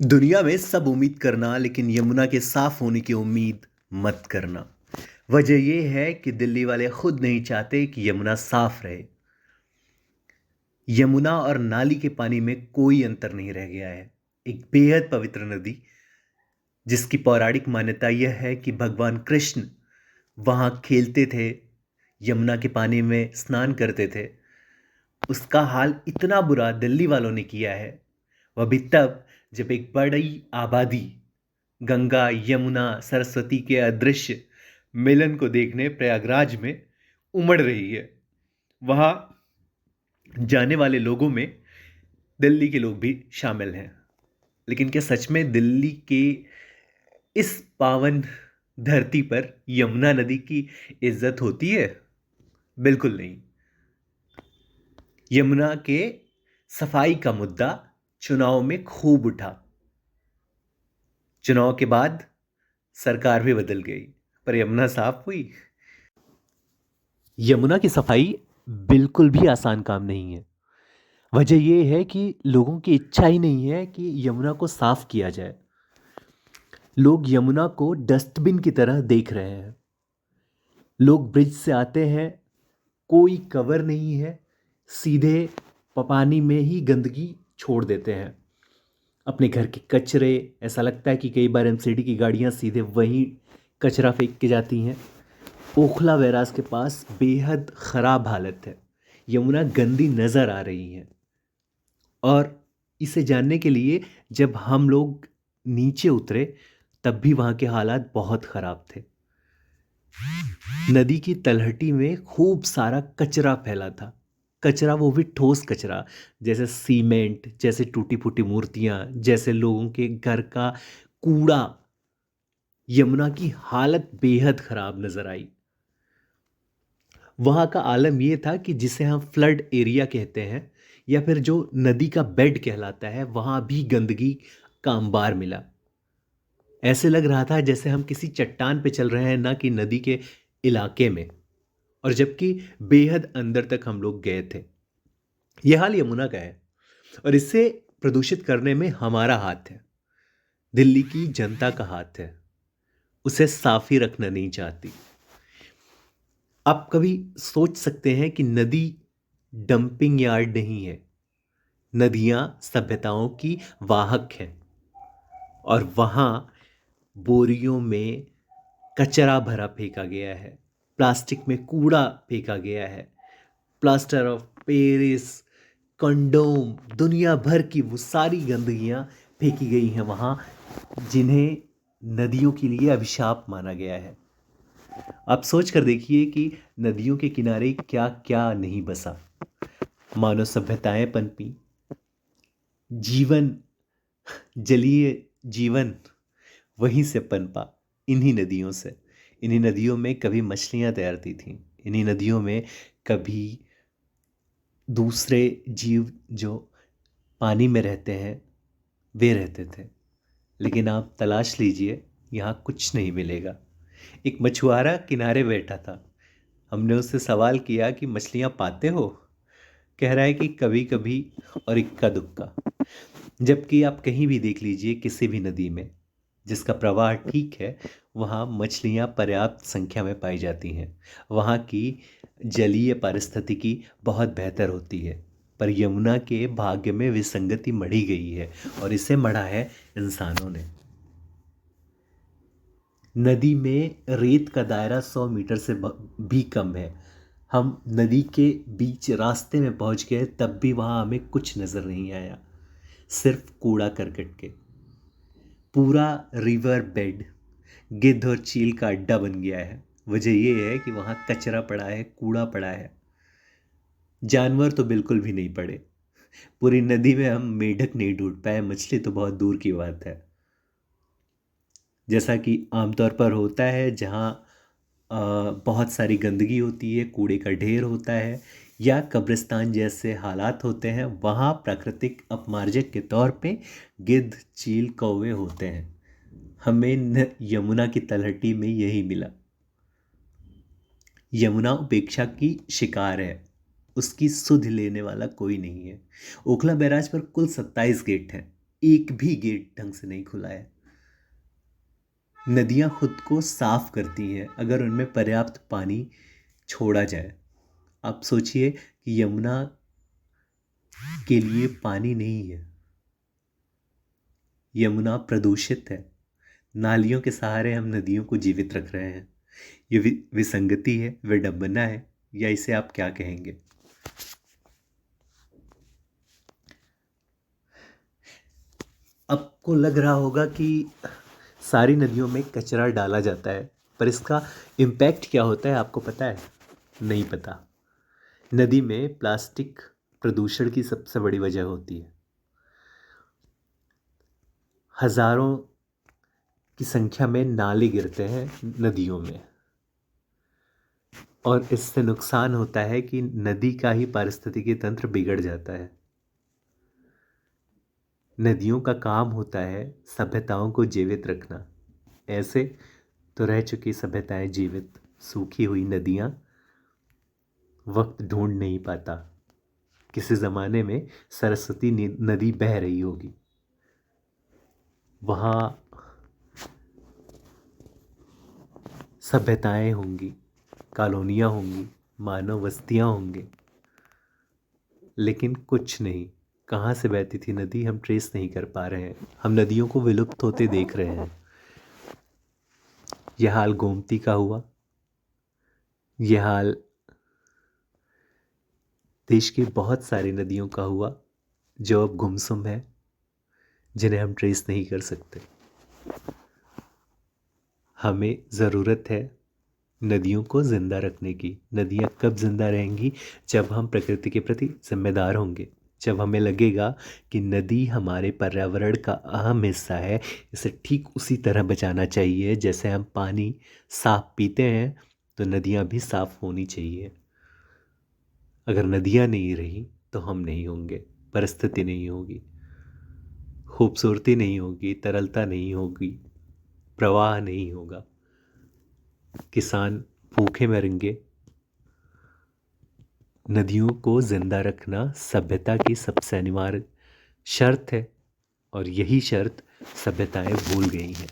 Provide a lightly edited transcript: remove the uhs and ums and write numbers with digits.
दुनिया में सब उम्मीद करना लेकिन यमुना के साफ होने की उम्मीद मत करना। वजह यह है कि दिल्ली वाले खुद नहीं चाहते कि यमुना साफ रहे। यमुना और नाली के पानी में कोई अंतर नहीं रह गया है। एक बेहद पवित्र नदी जिसकी पौराणिक मान्यता यह है कि भगवान कृष्ण वहां खेलते थे, यमुना के पानी में स्नान करते थे। उसका हाल इतना बुरा दिल्ली वालों ने किया है, वह भी तब जब एक बड़ी आबादी गंगा यमुना सरस्वती के अदृश्य मिलन को देखने प्रयागराज में उमड़ रही है। वहां जाने वाले लोगों में दिल्ली के लोग भी शामिल हैं। लेकिन क्या सच में दिल्ली के इस पावन धरती पर यमुना नदी की इज्जत होती है? बिल्कुल नहीं। यमुना के सफाई का मुद्दा चुनाव में खूब उठा। चुनाव के बाद सरकार भी बदल गई, पर यमुना साफ हुई? यमुना की सफाई बिल्कुल भी आसान काम नहीं है। वजह यह है कि लोगों की इच्छा ही नहीं है कि यमुना को साफ किया जाए। लोग यमुना को डस्टबिन की तरह देख रहे हैं। लोग ब्रिज से आते हैं, कोई कवर नहीं है, सीधे पानी में ही गंदगी छोड़ देते हैं। अपने घर के कचरे, ऐसा लगता है कि कई बार एमसीडी की गाड़ियां सीधे वहीं कचरा फेंक के जाती हैं। ओखला बैराज के पास बेहद खराब हालत है। यमुना गंदी नजर आ रही है। और इसे जानने के लिए जब हम लोग नीचे उतरे तब भी वहां के हालात बहुत खराब थे। नदी की तलहटी में खूब सारा कचरा फैला था। कचरा, वो भी ठोस कचरा, जैसे सीमेंट, जैसे टूटी फूटी मूर्तियां, जैसे लोगों के घर का कूड़ा। यमुना की हालत बेहद खराब नजर आई। वहां का आलम यह था कि जिसे हम फ्लड एरिया कहते हैं या फिर जो नदी का बेड कहलाता है, वहां भी गंदगी का अंबार मिला। ऐसे लग रहा था जैसे हम किसी चट्टान पे चल रहे हैं, ना कि नदी के इलाके में। और जबकि बेहद अंदर तक हम लोग गए थे। यह हाल यमुना का है और इसे प्रदूषित करने में हमारा हाथ है। दिल्ली की जनता का हाथ है। उसे साफ ही रखना नहीं चाहती। आप कभी सोच सकते हैं कि नदी डंपिंग यार्ड नहीं है। नदियां सभ्यताओं की वाहक हैं। और वहां बोरियों में कचरा भरा फेंका गया है, प्लास्टिक में कूड़ा फेंका गया है, प्लास्टर ऑफ पेरिस, कंडोम, दुनिया भर की वो सारी गंदगियां फेंकी गई हैं वहां, जिन्हें नदियों के लिए अभिशाप माना गया है। आप सोच कर देखिए कि नदियों के किनारे क्या क्या नहीं बसा। मानव सभ्यताएं पनपी, जीवन, जलीय जीवन वहीं से पनपा, इन्हीं नदियों से। इन्हीं नदियों में कभी मछलियां तैरती थीं। इन्हीं नदियों में कभी दूसरे जीव जो पानी में रहते हैं वे रहते थे। लेकिन आप तलाश लीजिए, यहाँ कुछ नहीं मिलेगा। एक मछुआरा किनारे बैठा था। हमने उससे सवाल किया कि मछलियाँ पाते हो? कह रहा है कि कभी कभी और इक्का दुक्का। जबकि आप कहीं भी देख लीजिए, किसी भी नदी में जिसका प्रवाह ठीक है, वहाँ मछलियाँ पर्याप्त संख्या में पाई जाती हैं। वहाँ की जलीय पारिस्थितिकी बहुत बेहतर होती है। पर यमुना के भाग्य में विसंगति मढ़ी गई है और इसे मढ़ा है इंसानों ने। नदी में रेत का दायरा 100 मीटर से भी कम है। हम नदी के बीच रास्ते में पहुंच गए तब भी वहां हमें कुछ नजर नहीं आया, सिर्फ कूड़ा करकट के। पूरा रिवर बेड गिद्ध और चील का अड्डा बन गया है। वजह यह है कि वहां कचरा पड़ा है, कूड़ा पड़ा है। जानवर तो बिल्कुल भी नहीं पड़े। पूरी नदी में हम मेढक नहीं ढूंढ पाए, मछली तो बहुत दूर की बात है। जैसा कि आमतौर पर होता है, जहाँ बहुत सारी गंदगी होती है, कूड़े का ढेर होता है या कब्रिस्तान जैसे हालात होते हैं, वहाँ प्राकृतिक अपमार्जक के तौर पे गिद्ध, चील, कौवे होते हैं। हमें यमुना की तलहटी में यही मिला। यमुना उपेक्षा की शिकार है। उसकी सुध लेने वाला कोई नहीं है। ओखला बैराज पर कुल 27 गेट हैं। एक भी गेट ढंग से नहीं खुला है। नदियां खुद को साफ करती हैं अगर उनमें पर्याप्त पानी छोड़ा जाए। आप सोचिए कि यमुना के लिए पानी नहीं है, यमुना प्रदूषित है, नालियों के सहारे हम नदियों को जीवित रख रहे हैं। ये विसंगति है, विडंबना है, या इसे आप क्या कहेंगे? आपको लग रहा होगा कि सारी नदियों में कचरा डाला जाता है, पर इसका इम्पैक्ट क्या होता है आपको पता है? नहीं पता। नदी में प्लास्टिक प्रदूषण की सबसे बड़ी वजह होती है। हजारों की संख्या में नाले गिरते हैं नदियों में, और इससे नुकसान होता है कि नदी का ही पारिस्थितिकी तंत्र बिगड़ जाता है। नदियों का काम होता है सभ्यताओं को जीवित रखना। ऐसे तो रह चुकी सभ्यताएं जीवित, सूखी हुई नदियां वक्त ढूंढ नहीं पाता। किसी जमाने में सरस्वती नदी बह रही होगी, वहाँ सभ्यताएं होंगी, कॉलोनियाँ होंगी, मानव बस्तियाँ होंगी, लेकिन कुछ नहीं। कहाँ से बहती थी नदी हम ट्रेस नहीं कर पा रहे हैं। हम नदियों को विलुप्त होते देख रहे हैं। यह हाल गोमती का हुआ, यह हाल देश की बहुत सारी नदियों का हुआ जो अब गुमसुम है, जिन्हें हम ट्रेस नहीं कर सकते। हमें ज़रूरत है नदियों को ज़िंदा रखने की। नदियाँ कब ज़िंदा रहेंगी? जब हम प्रकृति के प्रति जिम्मेदार होंगे, जब हमें लगेगा कि नदी हमारे पर्यावरण का अहम हिस्सा है, इसे ठीक उसी तरह बचाना चाहिए जैसे हम पानी साफ पीते हैं, तो नदियाँ भी साफ होनी चाहिए। अगर नदियाँ नहीं रही तो हम नहीं होंगे, परिस्थिति नहीं होगी, खूबसूरती नहीं होगी, तरलता नहीं होगी, प्रवाह नहीं होगा, किसान भूखे मरेंगे। नदियों को जिंदा रखना सभ्यता की सबसे अनिवार्य शर्त है, और यही शर्त सभ्यताएं भूल गई हैं।